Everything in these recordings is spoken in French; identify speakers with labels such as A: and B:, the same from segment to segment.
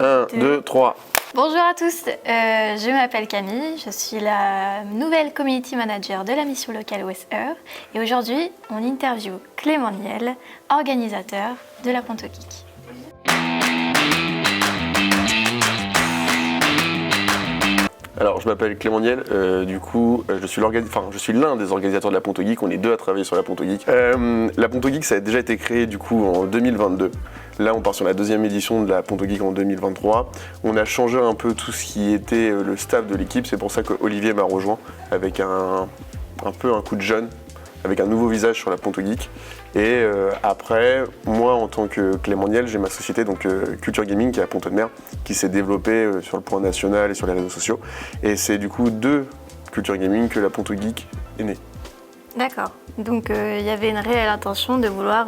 A: 1, 2, 3.
B: Bonjour à tous, je m'appelle Camille, je suis la nouvelle Community Manager de la mission locale OSR et aujourd'hui on interview Clément Niel, organisateur de la Ponto Geek.
A: Alors, je m'appelle Clément Niel, je suis l'un des organisateurs de la Ponto Geek, on est deux à travailler sur la Ponto Geek. La Ponto Geek, ça a déjà été créé en 2022. Là, on part sur la deuxième édition de la Ponto Geek en 2023. On a changé un peu tout ce qui était le staff de l'équipe, c'est pour ça que Olivier m'a rejoint avec un coup de jeune, avec un nouveau visage sur la Ponto Geek. Et après, moi en tant que Clément Niel, j'ai ma société Culture Gaming qui est à Ponto de Mer, qui s'est développée sur le point national et sur les réseaux sociaux. Et c'est du coup de Culture Gaming que la Ponto Geek est née.
B: D'accord, donc il y avait une réelle intention de vouloir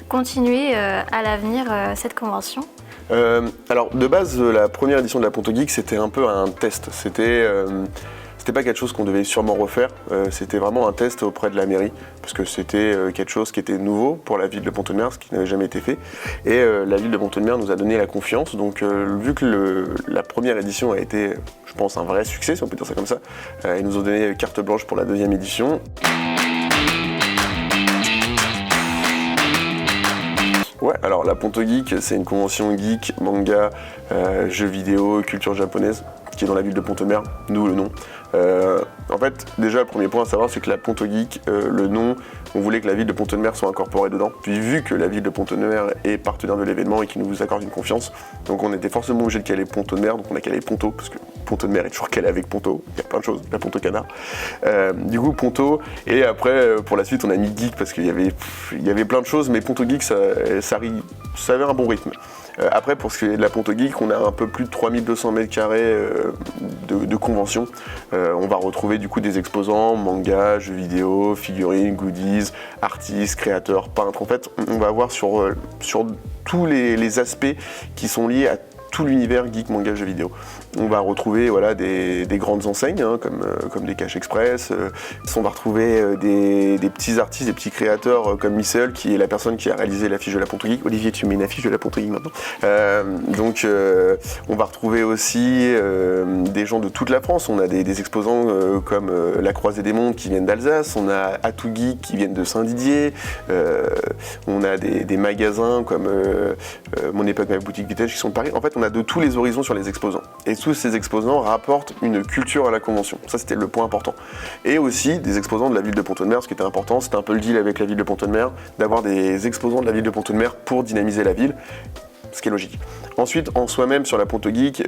B: continuer à l'avenir cette convention.
A: Alors de base, la première édition de la Ponto Geek, c'était un peu un test. C'était pas quelque chose qu'on devait sûrement refaire, c'était vraiment un test auprès de la mairie, parce que c'était quelque chose qui était nouveau pour la ville de Ponto de Mer, ce qui n'avait jamais été fait. Et la ville de Ponto de Mer nous a donné la confiance, donc vu que la première édition a été, je pense, un vrai succès, si on peut dire ça comme ça, ils nous ont donné carte blanche pour la deuxième édition. Ouais, alors la Ponto Geek, c'est une convention geek, manga, jeux vidéo, culture japonaise, qui est dans la ville de Ponto de Mer, d'où le nom. En fait, déjà, le premier point à savoir, c'est que la Ponto Geek, le nom, on voulait que la ville de Ponto de Mer soit incorporée dedans. Puis vu que la ville de Ponto de Mer est partenaire de l'événement et qu'il nous accorde une confiance, donc on était forcément obligé de caler Ponto de Mer, donc on a calé Ponto, parce que Ponto de Mer est toujours calé avec Ponto, il y a plein de choses, la Ponto Canard. Du coup, Ponto, et après, pour la suite, on a mis Geek, parce qu'il y avait plein de choses, mais Ponto Geek, ça avait un bon rythme. Après, pour ce qui est de la Ponto Geek, on a un peu plus de 3200 m² de convention. On va retrouver du coup des exposants, manga, jeux vidéo, figurines, goodies, artistes, créateurs, peintres. En fait, on va avoir sur tous les aspects qui sont liés à tout l'univers geek, manga, jeux vidéo. On va retrouver des grandes enseignes comme des Cash Express. On va retrouver des petits artistes, des petits créateurs comme Missel, qui est la personne qui a réalisé l'affiche de la Ponto Geek. Olivier, tu mets une affiche de la Ponto Geek maintenant. On va retrouver aussi des gens de toute la France. On a des exposants comme La Croisée des Mondes qui viennent d'Alsace. On a Atout Geek qui viennent de Saint-Didier. On a des magasins comme Mon Époque, ma boutique vintage qui sont de Paris. En fait, on a de tous les horizons sur les exposants. Et tous ces exposants rapportent une culture à la convention. Ça, c'était le point important. Et aussi des exposants de la ville de Ponto de Mer, ce qui était important, c'était un peu le deal avec la ville de Ponto de Mer, d'avoir des exposants de la ville de Ponto de Mer pour dynamiser la ville, ce qui est logique. Ensuite, en soi-même, sur la Ponto Geek,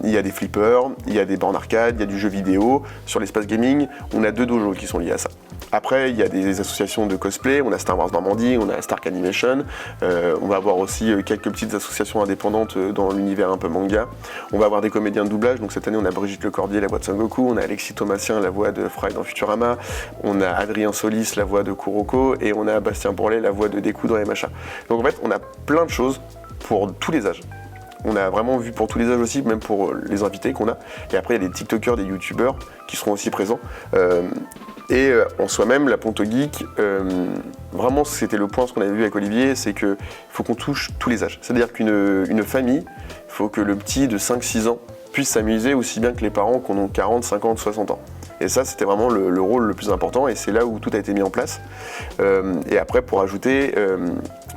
A: il y a des flippers, il y a des bornes arcade, il y a du jeu vidéo. Sur l'espace gaming, on a 2 dojos qui sont liés à ça. Après, il y a des associations de cosplay, on a Star Wars Normandie, on a Stark Animation, on va avoir aussi quelques petites associations indépendantes dans l'univers un peu manga. On va avoir des comédiens de doublage, donc cette année on a Brigitte Lecordier, la voix de Son Goku, on a Alexis Thomasien, la voix de Fry dans Futurama, on a Adrien Solis, la voix de Kuroko, et on a Bastien Bourlet, la voix de Deku dans MHA. Donc en fait, on a plein de choses pour tous les âges. On a vraiment vu pour tous les âges aussi, même pour les invités qu'on a. Et après, il y a des TikTokers, des YouTubeurs qui seront aussi présents. Et en soi-même, la Ponto Geek, vraiment, c'était le point, ce qu'on avait vu avec Olivier, c'est qu'il faut qu'on touche tous les âges. C'est-à-dire qu'une famille, il faut que le petit de 5-6 ans puisse s'amuser aussi bien que les parents qui ont 40, 50, 60 ans. Et ça, c'était vraiment le rôle le plus important, et c'est là où tout a été mis en place. Et après, pour ajouter,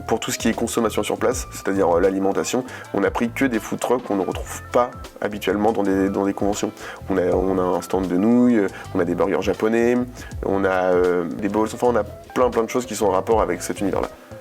A: pour tout ce qui est consommation sur place, c'est-à-dire l'alimentation, on a pris que des food trucks qu'on ne retrouve pas habituellement dans des conventions. On a un stand de nouilles, on a des burgers japonais, on a des bowls, enfin on a plein de choses qui sont en rapport avec cet univers-là.